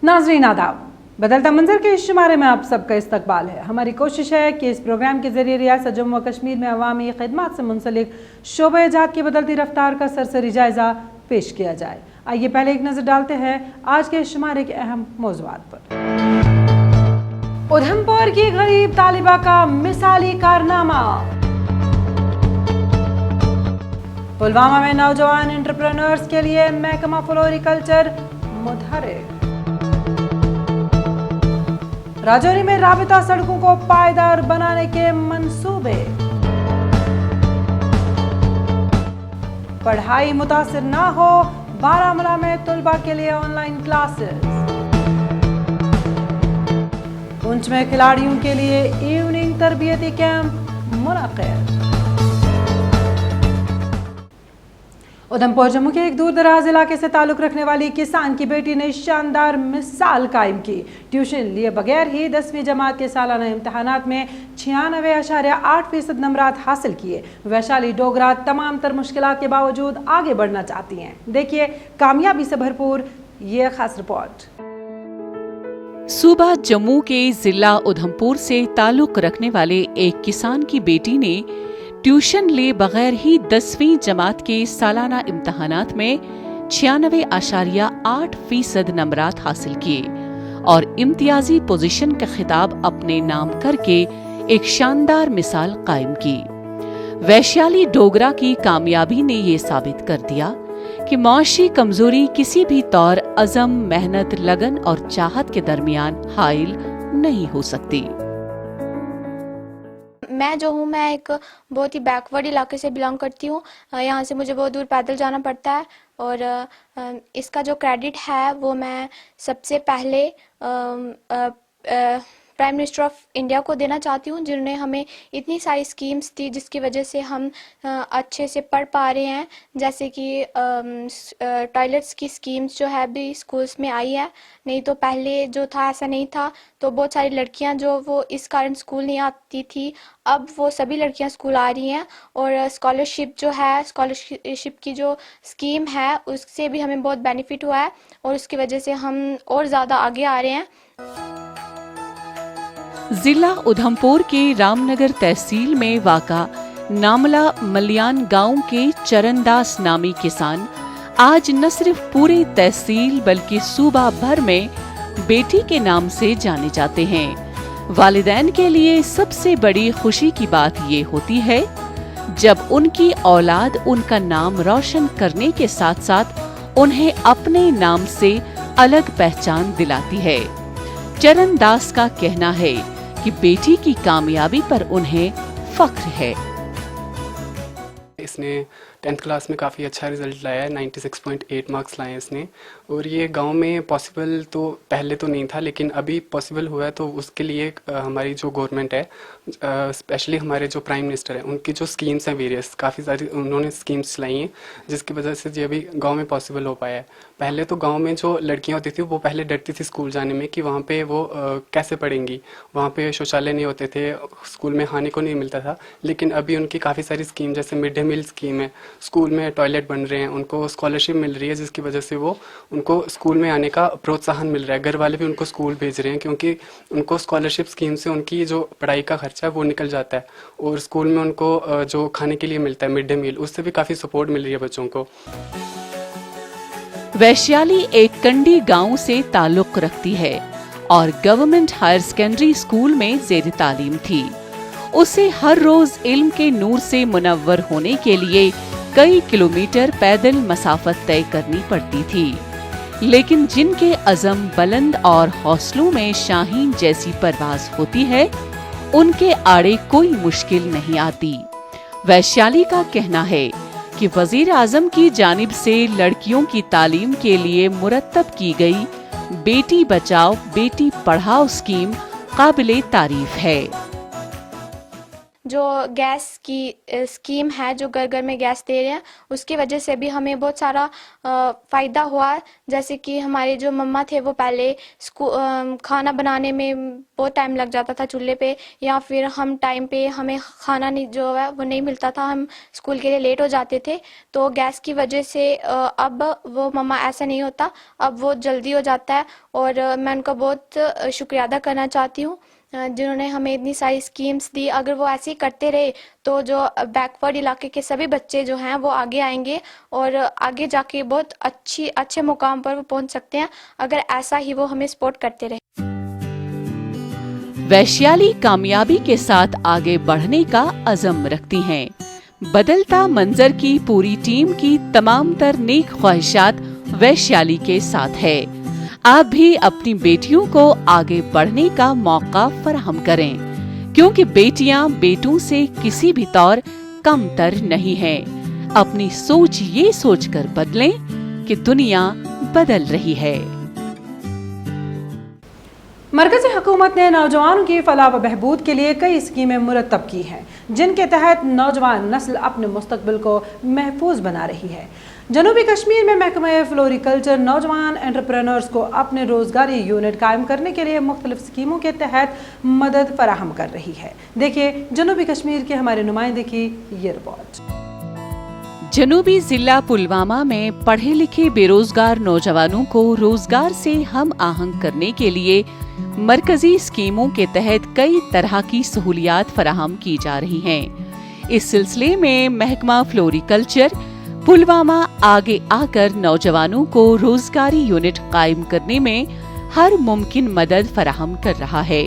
नाज़रीन आदाब, बदलता मंजर के इस शुमारे में आप सबका इस्तकबाल है। हमारी कोशिश है कि इस प्रोग्राम के ज़रिए रियासत जम्मू व कश्मीर में अवामी खिदमत से मुंसलिक शोबे जात की बदलती रफ्तार का सरसरी जायज़ा पेश किया जाए। आइए पहले एक नज़र डालते हैं आज के इस शुमारे के अहम मौज़ूआत पर। उधमपुर की गरीब तालिबा का मिसाली कारनामा। पुलवामा में नौजवान एंटरप्रेन्योर्स के लिए महकमा फ्लोरिकल्चर मुतहर्रिक। राजौरी में राबिता सड़कों को पायदार बनाने के मंसूबे। पढ़ाई मुतासिर ना हो, बारामूला में तुलबा के लिए ऑनलाइन क्लासेस। पुंछ में खिलाड़ियों के लिए इवनिंग तरबियती कैंप मुनक्किद। उधमपुर जम्मू के एक दूर दराज इलाके से ताल्लुक रखने वाली किसान की बेटी ने शानदार मिसाल कायम की। ट्यूशन लिए बगैर ही 10वीं जमात के सालाना इम्तहानात में 96.8% नंबरात हासिल किए। वैशाली डोगरा तमाम तर मुश्किलात के बावजूद आगे बढ़ना चाहती हैं। देखिए कामयाबी से भरपूर ये खास रिपोर्ट। सूबा जम्मू के जिला उधमपुर से ताल्लुक रखने वाले एक किसान की बेटी ने ट्यूशन ले बगैर ही 10वीं जमात के सालाना इम्तहानात में 96.8% नंबरात हासिल किए और इम्तियाजी पोजीशन का खिताब अपने नाम करके एक शानदार मिसाल कायम की। वैशाली डोगरा की कामयाबी ने ये साबित कर दिया कि माशी कमजोरी किसी भी तौर अज़म, मेहनत, लगन और चाहत के दरमियान हाइल नहीं हो सकती। मैं जो हूँ, मैं एक बहुत ही बैकवर्ड इलाके से बिलोंग करती हूँ। यहाँ से मुझे बहुत दूर पैदल जाना पड़ता है और इसका जो क्रेडिट है वो मैं सबसे पहले प्राइम मिनिस्टर ऑफ इंडिया को देना चाहती हूँ, जिन्होंने हमें इतनी सारी स्कीम्स दी जिसकी वजह से हम अच्छे से पढ़ पा रहे हैं। जैसे कि टॉयलेट्स की स्कीम्स जो है भी स्कूल्स में आई है, नहीं तो पहले जो था ऐसा नहीं था। तो बहुत सारी लड़कियां जो वो इस कारण स्कूल नहीं आती थी, अब वो सभी लड़कियां स्कूल आ रही हैं। और स्कॉलरशिप जो है, स्कॉलरशिप की जो स्कीम है उससे भी हमें बहुत बेनिफिट हुआ है और उसकी वजह से हम और ज़्यादा आगे आ रहे हैं। जिला उधमपुर के रामनगर तहसील में वाक़ा नामला मलियान गांव के चरणदास नामी किसान आज न सिर्फ पूरे तहसील बल्कि सूबा भर में बेटी के नाम से जाने जाते हैं। वालिदैन के लिए सबसे बड़ी खुशी की बात ये होती है जब उनकी औलाद उनका नाम रोशन करने के साथ साथ उन्हें अपने नाम से अलग पहचान दिलाती है। चरणदास का कहना है कि बेटी की कामयाबी पर उन्हें फख्र है। इसने 10th क्लास में काफ़ी अच्छा रिजल्ट लाया है, 96.8 मार्क्स लाए हैं इसने। और ये गांव में पॉसिबल तो पहले तो नहीं था, लेकिन अभी पॉसिबल हुआ है। तो उसके लिए हमारी जो गवर्नमेंट है, स्पेशली हमारे जो प्राइम मिनिस्टर हैं, उनकी जो स्कीम्स हैं वेरियस, काफ़ी सारी उन्होंने स्कीम्स चलाई हैं जिसकी वजह से ये अभी गांव में पॉसिबल हो पाया है। पहले तो गांव में जो लड़कियां होती थी वो पहले डरती थी स्कूल जाने में कि वहाँ पे वो कैसे पढ़ेंगी, वहाँ पे शौचालय नहीं होते थे, स्कूल में खाने को नहीं मिलता था। लेकिन अभी उनकी काफ़ी सारी स्कीम, जैसे मिड डे मील स्कीम है, स्कूल में टॉयलेट बन रहे हैं, उनको स्कॉलरशिप मिल रही है जिसकी वजह से वो उनको स्कूल में आने का प्रोत्साहन मिल रहा है। घर वाले भी उनको स्कूल भेज रहे हैं क्योंकि उनको स्कॉलरशिप स्कीम से उनकी जो पढ़ाई का खर्चा है वो निकल जाता है और स्कूल में उनको जो खाने के लिए मिलता है मिड डे मील, उससे भी काफ़ी सपोर्ट मिल रही है बच्चों को। वैशाली एक कंडी गांव से ताल्लुक रखती है और गवर्नमेंट हायर सेकेंडरी स्कूल में ज़ेर तालीम थी। उसे हर रोज इल्म के नूर से मुनव्वर होने के लिए कई किलोमीटर पैदल मसाफत तय करनी पड़ती थी, लेकिन जिनके अज़म बुलंद और हौसलों में शाहीन जैसी परवाज होती है, उनके आड़े कोई मुश्किल नहीं आती। वैशाली का कहना है कि वजीर आजम की जानिब से लड़कियों की तालीम के लिए मुरत्तब की गई बेटी बचाओ बेटी पढ़ाओ स्कीम काबिले तारीफ है। جو گیس کی اسکیم ہے جو گھر گھر میں گیس دے رہے ہیں اس کی وجہ سے بھی ہمیں بہت سارا فائدہ ہوا. جیسے کہ ہمارے جو مما تھے وہ پہلے کھانا بنانے میں بہت ٹائم لگ جاتا تھا چولہے پہ, یا پھر ہم ٹائم پہ ہمیں کھانا نہیں جو ہے وہ نہیں ملتا تھا, ہم اسکول کے لیے لیٹ ہو جاتے تھے. تو گیس کی وجہ سے اب وہ مما ایسا نہیں ہوتا, اب وہ جلدی ہو جاتا ہے. اور میں ان کا بہت شکریہ ادا کرنا چاہتی ہوں جنہوں نے ہمیں اتنی ساری اسکیمس دی. اگر وہ ایسے ہی کرتے رہے تو جو بیکورڈ علاقے کے سبھی بچے جو ہیں وہ آگے آئیں گے اور آگے جا کے بہت اچھے مقام پر وہ پہنچ سکتے ہیں اگر ایسا ہی وہ ہمیں سپورٹ کرتے رہے. ویشالی کامیابی کے ساتھ آگے بڑھنے کا عزم رکھتی ہیں. بدلتا منظر کی پوری ٹیم کی تمام تر نیک خواہشات ویشالی کے ساتھ ہے. آپ بھی اپنی بیٹیوں کو آگے بڑھنے کا موقع فراہم کریں, کیونکہ بیٹیاں بیٹوں سے کسی بھی طور کم تر نہیں ہیں. اپنی سوچ یہ سوچ کر بدلیں کہ دنیا بدل رہی ہے. مرکزی حکومت نے نوجوانوں کی فلاح و بہبود کے لیے کئی اسکیمیں مرتب کی ہیں جن کے تحت نوجوان نسل اپنے مستقبل کو محفوظ بنا رہی ہے. جنوبی کشمیر میں محکمہ فلوری کلچر نوجوان انٹرپرینورز کو اپنے روزگاری یونٹ قائم کرنے کے لیے مختلف اسکیموں کے تحت مدد فراہم کر رہی ہے. دیکھیے جنوبی کشمیر کے ہمارے نمائندے کی یہ رپورٹ. جنوبی ضلع پلوامہ میں پڑھے لکھے بے روزگار نوجوانوں کو روزگار سے ہم آہنگ کرنے کے لیے مرکزی اسکیموں کے تحت کئی طرح کی سہولیات فراہم کی جا رہی ہیں. اس سلسلے میں محکمہ فلوری کلچر پلوامہ آگے آ کر نوجوانوں کو روزگاری یونٹ قائم کرنے میں ہر ممکن مدد فراہم کر رہا ہے.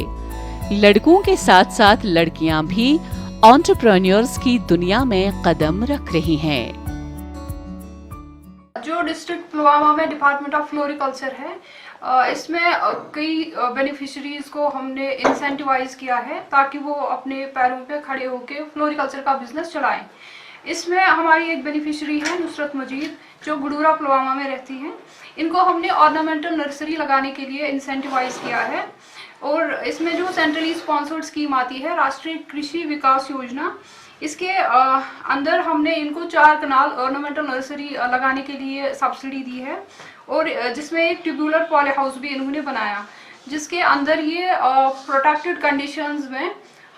لڑکوں کے ساتھ ساتھ لڑکیاں بھی انٹرپرینیورز کی دنیا میں قدم رکھ رہی ہیں. جو ڈسٹرکٹ پلوامہ میں ڈپارٹمنٹ آف فلوری کلچر ہے, اس میں کئی بینیفیشریز کو ہم نے انسینٹیوائز کیا ہے تاکہ وہ اپنے پیروں پہ کھڑے ہو کے فلوری کلچر کا بزنس چلائیں. اس میں ہماری ایک بینیفیشری ہے نصرت مجید جو گڈورا پلوامہ میں رہتی ہیں. ان کو ہم نے آرنامنٹل نرسری لگانے کے لیے انسینٹیوائز کیا ہے. اور اس میں جو سینٹرلی اسپانسرڈ اسکیم آتی ہے راشٹری کرشی وکاس یوجنا, اس کے اندر ہم نے ان کو 4 کنال آرنامنٹل نرسری لگانے کے لیے سبسڈی دی ہے, اور جس میں ایک ٹیوبولر پالی ہاؤس بھی انہوں نے بنایا جس کے اندر یہ پروٹیکٹڈ کنڈیشنز میں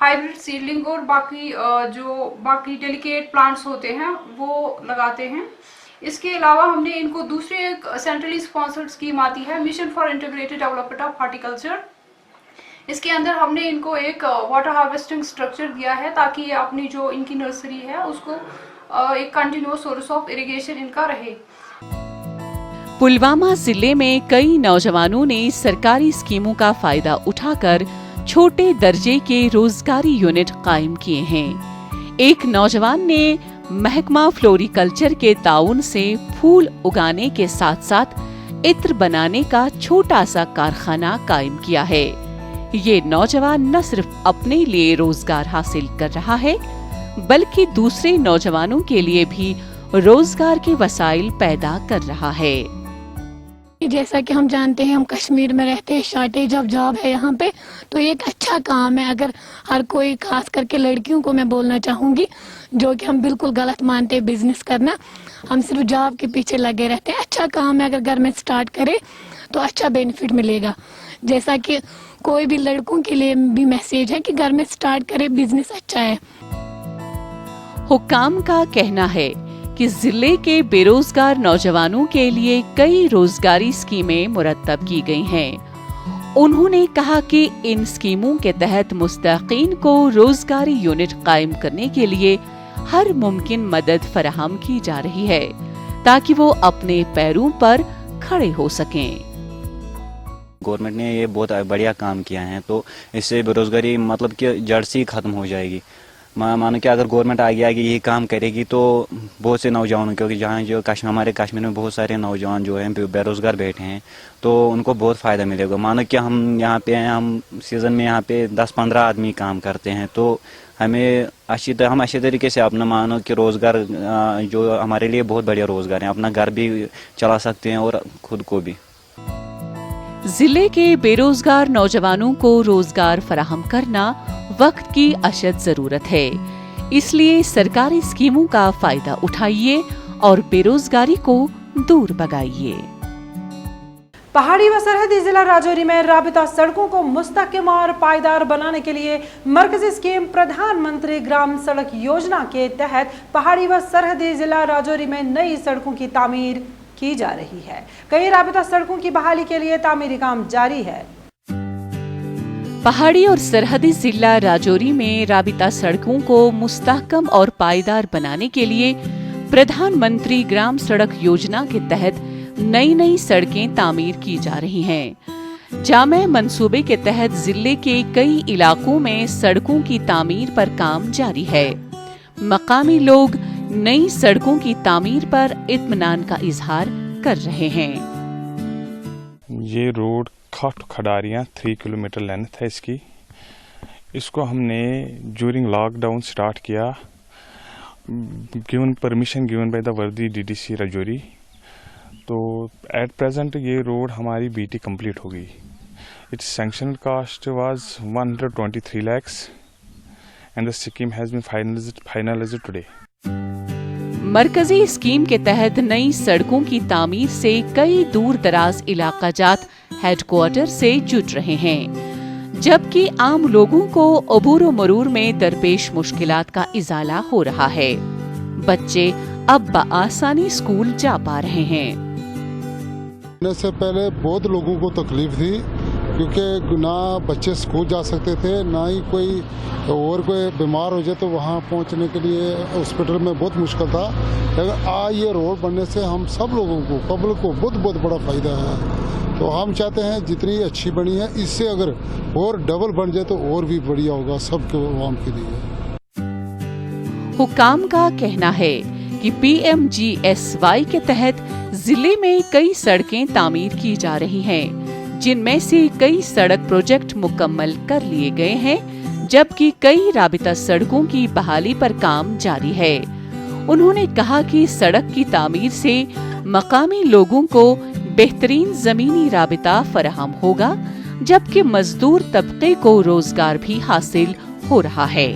ہائیبرڈ سیڈلنگ اور باقی ڈیلیکیٹ پلانٹس ہوتے ہیں وہ لگاتے ہیں. اس کے علاوہ ہم نے ان کو دوسری ایک سینٹرلی اسپانسرڈ اسکیم آتی ہے mission for integrated development of horticulture. اس کے اندر ہم نے ان کو ایک واٹر ہارویسٹنگ اسٹرکچر دیا ہے تاکہ یہ اپنی جو ان کی نرسری ہے اس کو ایک کنٹینیوس سورس آف اریگیشن ان کا رہے. پلوامہ ضلع میں کئی نوجوانوں نے سرکاری اسکیموں کا فائدہ اٹھا کر چھوٹے درجے کے روزگاری یونٹ قائم کیے ہیں. ایک نوجوان نے محکمہ فلوری کلچر کے تعاون سے پھول اگانے کے ساتھ ساتھ عطر بنانے کا چھوٹا سا کارخانہ قائم کیا ہے. یہ نوجوان نہ صرف اپنے لیے روزگار حاصل کر رہا ہے بلکہ دوسرے نوجوانوں کے لیے بھی روزگار کے وسائل پیدا کر رہا ہے. جیسا کہ ہم جانتے ہیں ہم کشمیر میں رہتے ہیں, شارٹیج آف جاب ہے یہاں پہ, تو یہ ایک اچھا کام ہے. اگر ہر کوئی خاص کر کے لڑکیوں کو میں بولنا چاہوں گی جو کہ ہم بالکل غلط مانتے بزنس کرنا, ہم صرف جاب کے پیچھے لگے رہتے ہیں. اچھا کام ہے, اگر گھر میں سٹارٹ کرے تو اچھا بینیفٹ ملے گا. جیسا کہ کوئی بھی لڑکوں کے لیے بھی میسیج ہے کہ گھر میں سٹارٹ کرے, بزنس اچھا ہے. حکام کا کہنا ہے کہ ضلع کے بے روزگار نوجوانوں کے لیے کئی روزگاری اسکیمیں مرتب کی گئی ہیں. انہوں نے کہا کہ ان اسکیموں کے تحت مستحقین کو روزگاری یونٹ قائم کرنے کے لیے ہر ممکن مدد فراہم کی جا رہی ہے تاکہ وہ اپنے پیروں پر کھڑے ہو سکیں. گورنمنٹ نے یہ بہت بڑھیا کام کیا ہے, تو اس سے بے روزگاری مطلب کہ جڑ سے ہی ختم ہو جائے گی. مانو کہ اگر گورنمنٹ آگے یہی کام کرے گی تو بہت سے نوجوانوں, کیونکہ جہاں جو ہمارے کشمیر میں بہت سارے نوجوان جو ہیں بے روزگار بیٹھے ہیں, تو ان کو بہت فائدہ ملے گا. مانو کہ ہم یہاں پہ ہیں, ہم سیزن میں یہاں پہ 10-15 آدمی کام کرتے ہیں, تو ہم اچھی طریقے سے اپنا مانو کہ روزگار جو ہمارے لیے بہت بڑھیا روزگار ہیں, اپنا گھر بھی چلا سکتے ہیں اور خود کو بھی. ضلع کے بے روزگار نوجوانوں کو روزگار فراہم کرنا वक्त की अशद जरूरत है। इसलिए सरकारी स्कीमों का फायदा उठाइए और बेरोजगारी को दूर भगाइए। पहाड़ी व सरहदी जिला राजौरी में राबिता सड़कों को मुस्तहकम और पायदार बनाने के लिए मरकजी स्कीम प्रधानमंत्री ग्राम सड़क योजना के तहत पहाड़ी व सरहदी जिला राजौरी में नई सड़कों की तामीर की जा रही है। कई राबिता सड़कों की बहाली के लिए तामीरी काम जारी है। पहाड़ी और सरहदी जिला राजौरी में राबिता सड़कों को मुस्तहकम और पायदार बनाने के लिए प्रधानमंत्री ग्राम सड़क योजना के तहत नई सड़कें तामीर की जा रही हैं। जामे मंसूबे के तहत जिले के कई इलाकों में सड़कों की तामीर पर काम जारी है। मकामी लोग नई सड़कों की तामीर पर इत्मीनान का इजहार कर रहे हैं। ये रोड खाट खडारियाँ 3 किलोमीटर लेंथ है इसकी। इसको हमने ड्यूरिंग लॉकडाउन स्टार्ट किया, परमिशन गिवन बाय द वर्दी डीडीसी राजौरी। तो एट प्रेजेंट ये रोड हमारी बीटी कंप्लीट हो गई। It's sanction cost was 123 lakhs and the scheme has been finalised today. मरकजी स्कीम के तहत नई सड़कों की तामीर से कई दूर दराज इलाका जात हेडक्वार्टर से जुड़ रहे हैं, जबकि आम लोगों को अबूर व मरूर में दरपेश मुश्किलात का इजाला हो रहा है। बच्चे अब बआसानी स्कूल जा पा रहे हैं। से पहले बहुत लोगों को तकलीफ थी, क्योंकि ना बच्चे स्कूल जा सकते थे, ना ही कोई बीमार हो जाए तो वहाँ पहुँचने के लिए हॉस्पिटल में बहुत मुश्किल था। लेकिन आज ये रोड बनने से हम सब लोगों को, पब्लिक को बहुत बड़ा फ़ायदा है। तो हम चाहते हैं जितनी अच्छी बनी है, इससे अगर और डबल बन जाए तो और भी बढ़िया होगा सबके आवाम के लिए। हुकाम का कहना है कि PMGSY के तहत जिले में कई सड़कें तामीर की जा रही हैं, जिनमें से कई सड़क प्रोजेक्ट मुकम्मल कर लिए गए हैं, जबकि कई राबिता सड़कों की बहाली पर काम जारी है। उन्होंने कहा कि सड़क की तामीर से मकामी लोगों को बेहतरीन जमीनी राबिता फराहम होगा, जबकि मजदूर तबके को रोजगार भी हासिल हो रहा है।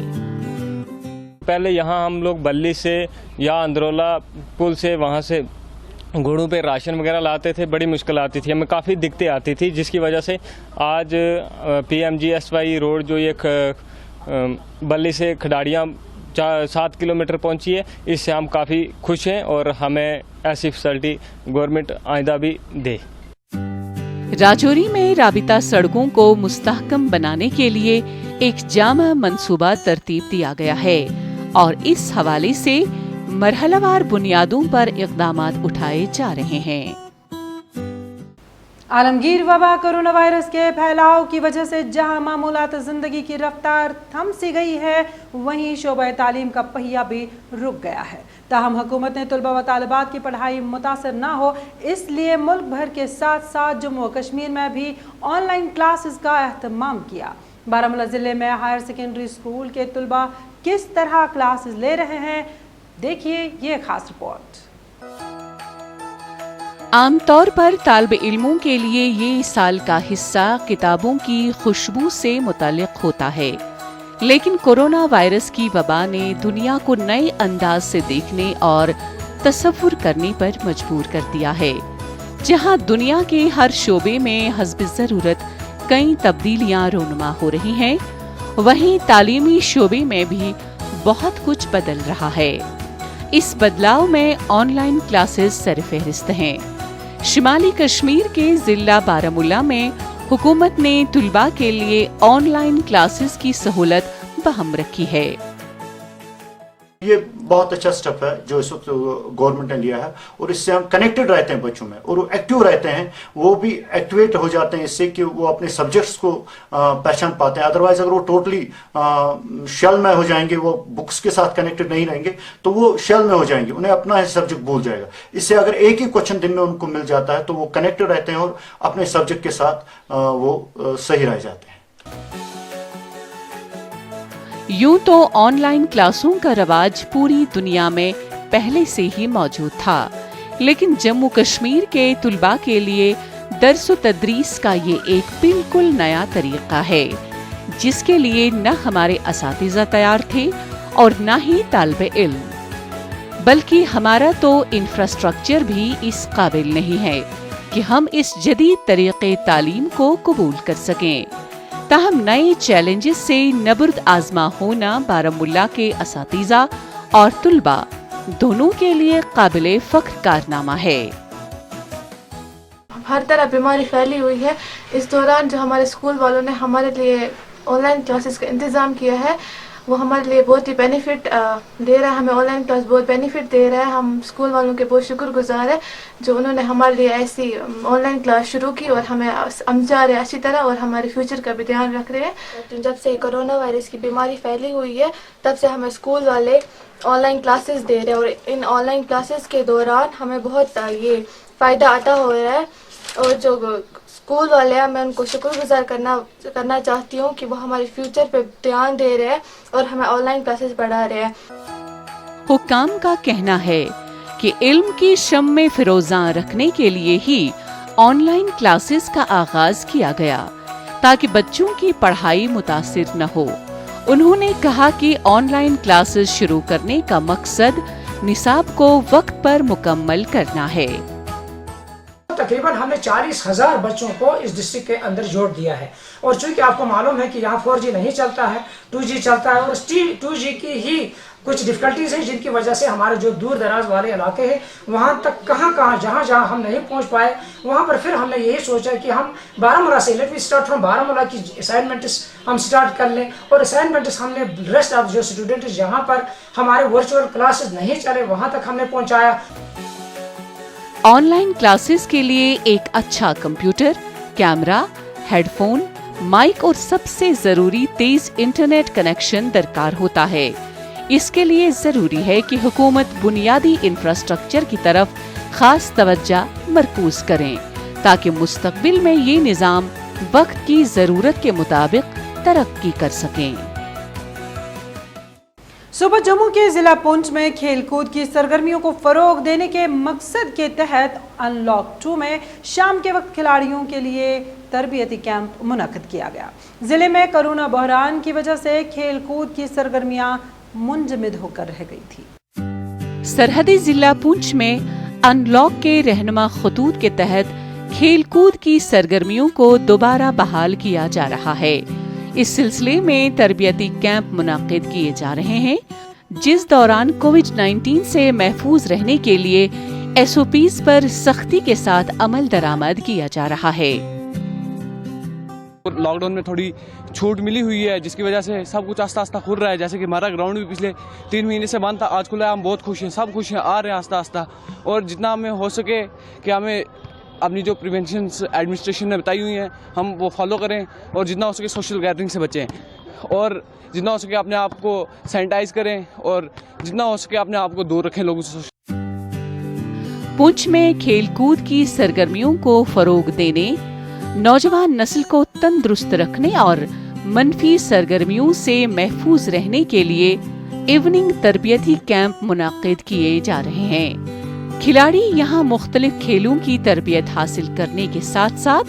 पहले यहाँ हम लोग बल्ली से या अंदरोला पुल से वहाँ से घोड़ों पे राशन वगैरह लाते थे, बड़ी मुश्किल आती थी, हमें काफ़ी दिक्कतें आती थी, जिसकी वजह से आज PMGSY रोड जो ये बल्ली से खडारियाँ 7 किलोमीटर पहुँची है, इससे हम काफ़ी खुश हैं और हमें ऐसी फैसिलिटी गवर्नमेंट आइंदा भी दे। राजौरी में राबिता सड़कों को मुस्तहकम बनाने के लिए एक जामा मंसूबा तरतीब दिया गया है और इस हवाले से मरहलावार बुनियादों पर इक़दामात उठाए जा रहे हैं। आलमगीर वबा कोरोना वायरस के फैलाव की वजह से जहां मामूलात जिंदगी की रफ्तार थम सी गई है, वहीं शोबा तालीम का पहिया भी रुक गया है। ताहम हुकूमत ने तलबा व तालिबात की पढ़ाई मुतासर ना हो, इसलिए मुल्क भर के साथ साथ जम्मू व कश्मीर में भी ऑनलाइन क्लासेस का एहतमाम किया। बारामूला जिले में हायर सेकेंडरी स्कूल के तलबा किस तरह क्लासेस ले रहे हैं, देखिए ये खास रिपोर्ट। आमतौर पर तालिब इल्मों के लिए ये साल का हिस्सा किताबों की खुशबू से मुताल्लिक होता है, लेकिन कोरोना वायरस की वबा ने दुनिया को नए अंदाज से देखने और तसव्वुर करने पर मजबूर कर दिया है। जहां दुनिया के हर शोबे में हस्ब ज़रूरत कई तब्दीलियां रोनुमा हो रही हैं, वहीं तालीमी शोबे में भी बहुत कुछ बदल रहा है। इस बदलाव में ऑनलाइन क्लासेस सरफहरिस्त हैं। शिमाली कश्मीर के जिला बारामूला में हुकूमत ने तुलबा के लिए ऑनलाइन क्लासेस की सहूलत बहाल रखी है। ये बहुत अच्छा स्टेप है जो इस वक्त गवर्नमेंट ने लिया है, और इससे हम कनेक्टेड रहते हैं बच्चों में, और वो एक्टिव रहते हैं, वो भी एक्टिवेट हो जाते हैं इससे कि वो अपने सब्जेक्ट्स को पहचान पाते हैं। अदरवाइज अगर वो टोटली शेल में हो जाएंगे, वो बुक्स के साथ कनेक्टेड नहीं रहेंगे, तो वो शेल में हो जाएंगे, उन्हें अपना सब्जेक्ट भूल जाएगा। इससे अगर एक ही क्वेश्चन दिन में उनको मिल जाता है तो वो कनेक्टेड रहते हैं और अपने सब्जेक्ट के साथ वो सही रह जाते हैं। यूं तो ऑनलाइन क्लासों का रवाज पूरी दुनिया में पहले से ही मौजूद था, लेकिन जम्मू कश्मीर के तुलबा के लिए दर्स व तदरीस का ये एक बिल्कुल नया तरीका है, जिसके लिए न हमारे असातिज़ा तैयार थे और न ही तालिब इल्म, बल्कि हमारा तो इंफ्रास्ट्रक्चर भी इस काबिल नहीं है कि हम इस जदीद तरीक़े तालीम को कबूल कर सकें। ताहम नए चैलेंजेस से नबर्द आजमा होना बारामुल्ला के असातिज़ा और तुलबा दोनों के लिए काबिले फ़ख्र कारनामा है। हर तरह बीमारी फैली हुई है। इस दौरान जो हमारे स्कूल वालों ने हमारे लिए ऑनलाइन क्लासेस का इंतज़ाम किया है वो हमारे लिए बहुत ही बेनिफिट दे रहा है। हमें ऑनलाइन क्लास बहुत बेनिफिट दे रहा है। हम स्कूल वालों के बहुत शुक्रगुजार है जो उन्होंने हमारे लिए ऐसी ऑनलाइन क्लास शुरू की और हमें समझा रहे अच्छी तरह और हमारे फ्यूचर का भी ध्यान रख रहे हैं। जब से कोरोना वायरस की बीमारी फैली हुई है तब से हमें स्कूल वाले ऑनलाइन क्लासेस दे रहे हैं और इन ऑनलाइन क्लासेस के दौरान हमें बहुत ये फ़ायदा अता हो रहा है। और जो स्कूल वाले हैं मैं उनको शुक्रगुजार करना चाहती हूँ कि वो हमारे फ्यूचर पे ध्यान दे रहे हैं और हमें ऑनलाइन क्लासेस पढ़ा रहे हैं। हुक्काम का कहना है कि इल्म की शम में फिरोज़ां रखने के लिए ही ऑनलाइन क्लासेस का आगाज किया गया ताकि बच्चों की पढ़ाई मुतासिर न हो। उन्होंने कहा कि ऑनलाइन क्लासेस शुरू करने का मकसद निसाब को वक्त पर मुकम्मल करना है। तकरीबन हमने 40,000 बच्चों को इस डिस्ट्रिक्ट के अंदर जोड़ दिया है और चूंकि आपको मालूम है कि यहाँ 4G नहीं चलता है, 2G चलता है और 2G की ही कुछ डिफ़िकल्टीज़ हैं जिनकी वजह से हमारे जो दूर दराज वाले इलाके हैं वहाँ तक कहाँ जहाँ हम नहीं पहुँच पाए वहाँ पर फिर हमने यही सोचा कि हम बारामूला से let we start from Baramulla की असाइनमेंट्स हम स्टार्ट कर लें और असाइनमेंट्स हमने रेस्ट ऑफ जो स्टूडेंट जहाँ पर हमारे वर्चुअल क्लासेस नहीं चले वहाँ तक हमने पहुँचाया। ऑनलाइन क्लासेस के लिए एक अच्छा कंप्यूटर, कैमरा, हेडफोन, माइक और सबसे जरूरी तेज इंटरनेट कनेक्शन दरकार होता है। इसके लिए जरूरी है कि हुकूमत बुनियादी इंफ्रास्ट्रक्चर की तरफ खास तवज्जो मरकूज करें ताकि मुस्तकबिल में ये निज़ाम वक्त की जरूरत के मुताबिक तरक्की कर सकें। सुबह जम्मू के जिला पुंछ में खेल कूद की सरगर्मियों को फरोग देने के मकसद के तहत अनलॉक 2 में शाम के वक्त खिलाड़ियों के लिए तरबियती कैंप मुनक्किद किया गया। जिले में कोरोना बहरान की वजह से खेल कूद की सरगर्मियां मुंजमद होकर रह गई थी। सरहदी जिला पुंछ में अनलॉक के रहनुमा खतूत के तहत खेल कूद की सरगर्मियों को दोबारा बहाल किया जा रहा है। इस सिलसिले में तरबियती कैंप मुनाकिद किए जा रहे हैं जिस दौरान कोविड-19 से महफूज रहने के लिए SOPs पर सख्ती के साथ अमल दरामद किया जा रहा है। लॉकडाउन में थोड़ी छूट मिली हुई है जिसकी वजह से सब कुछ आस्ता आस्ता खुल रहा है। जैसे कि हमारा ग्राउंड भी पिछले 3 महीने से बंद था, आज खुला है। हम बहुत खुश हैं, सब खुश हैं, आ रहे हैं आस्ता आस्ता। और जितना हमें हो सके कि हमें अपनी जो प्रिवेंशन एडमिनिस्ट्रेशन ने बताई हुई हैं हम वो फॉलो करें और जितना हो सके सोशल गैदरिंग से बचें और जितना हो सके अपने आप को सैनिटाइज करें और जितना हो सके अपने आप को दूर रखें लोगों से। पुंछ में खेलकूद की सरगर्मियों को फरोग देने, नौजवान नस्ल को तंदुरुस्त रखने और मनफी सरगर्मियों से महफूज रहने के लिए इवनिंग तरबियती कैंप मुनाकिद किए जा रहे हैं। खिलाड़ी यहाँ मुख्तलिफ खेलों की तरबियत हासिल करने के साथ साथ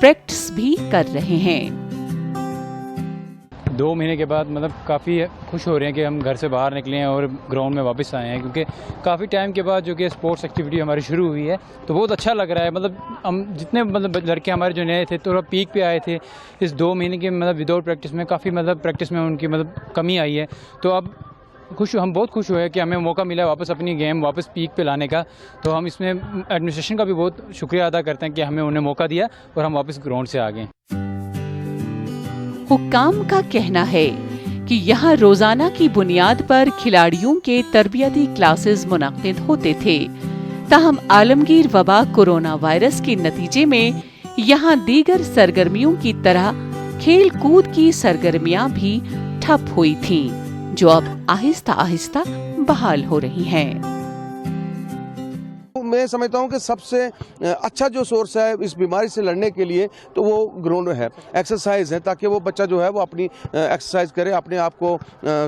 प्रैक्टिस भी कर रहे हैं। 2 महीने के बाद मतलब काफ़ी खुश हो रहे हैं कि हम घर से बाहर निकले हैं और ग्राउंड में वापस आए हैं क्योंकि काफ़ी टाइम के बाद जो कि स्पोर्ट्स एक्टिविटी हमारी शुरू हुई है तो बहुत अच्छा लग रहा है। मतलब हम जितने लड़के हमारे जो नए थे थोड़ा पीक पे आए थे इस 2 महीने के विदाउट प्रैक्टिस में काफ़ी प्रैक्टिस में उनकी कमी आई है। तो अब हम बहुत खुश हुए कि हमें मौका मिला वापस अपनी गेम वापस पीक पे लाने का। तो हम इसमें एडमिनिस्ट्रेशन का भी बहुत शुक्रिया अदा करते हैं कि हमें उन्हें मौका दिया और हम वापस ग्राउंड से आ गए। हुक्काम का कहना है कि यहाँ रोजाना की बुनियाद पर खिलाड़ियों के तरबियती क्लासेस मुनाकिद होते थे। ताहम आलमगीर वबा कोरोना वायरस के नतीजे में यहाँ दीगर सरगर्मियों की तरह खेल कूद की सरगर्मियां भी ठप हुई थीं, जो अब आहिस्ता आहिस्ता बहाल हो रही हैं। मैं समझता हूँ कि सबसे अच्छा जो सोर्स है इस बीमारी से लड़ने के लिए तो वो ग्राउंड है, एक्सरसाइज है, ताकि वो बच्चा जो है वो अपनी एक्सरसाइज करे, अपने आप को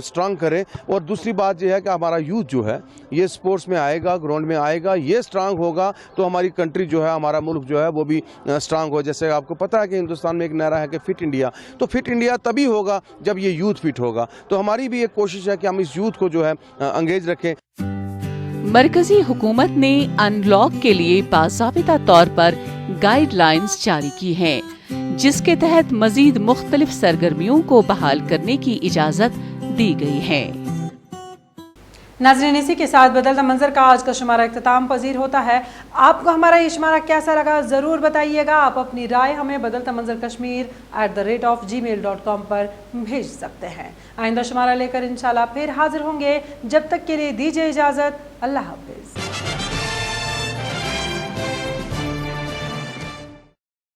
स्ट्रांग करे। और दूसरी बात ये है कि हमारा यूथ जो है ये स्पोर्ट्स में आएगा, ग्राउंड में आएगा, ये स्ट्रांग होगा तो हमारी कंट्री जो है, हमारा मुल्क जो है वो भी स्ट्रांग हो। जैसे आपको पता है कि हिंदुस्तान में एक नारा है कि फिट इंडिया, तो फिट इंडिया तभी होगा जब ये यूथ फिट होगा। तो हमारी भी एक कोशिश है कि हम इस यूथ को जो है एंगेज रखें। मरकजी हुकूमत ने अनलॉक के लिए बाज़ाबिता तौर पर गाइडलाइंस जारी की हैं, जिसके तहत मजीद मुख्तलिफ सरगर्मियों को बहाल करने की इजाज़त दी गई है। नाज़रीन, इसी के साथ बदलता मंजर का आज का शुमारा इख्तिताम पजीर होता है। आपको हमारा ये शुमारा कैसा लगा ज़रूर बताइएगा। आप अपनी राय हमें बदलता मंजर kashmir@gmail.com पर भेज सकते हैं। आइंदा शुमारा लेकर इंशाल्लाह फिर हाजिर होंगे। जब तक के लिए दीजिए इजाज़त। अल्लाह हाफिज़।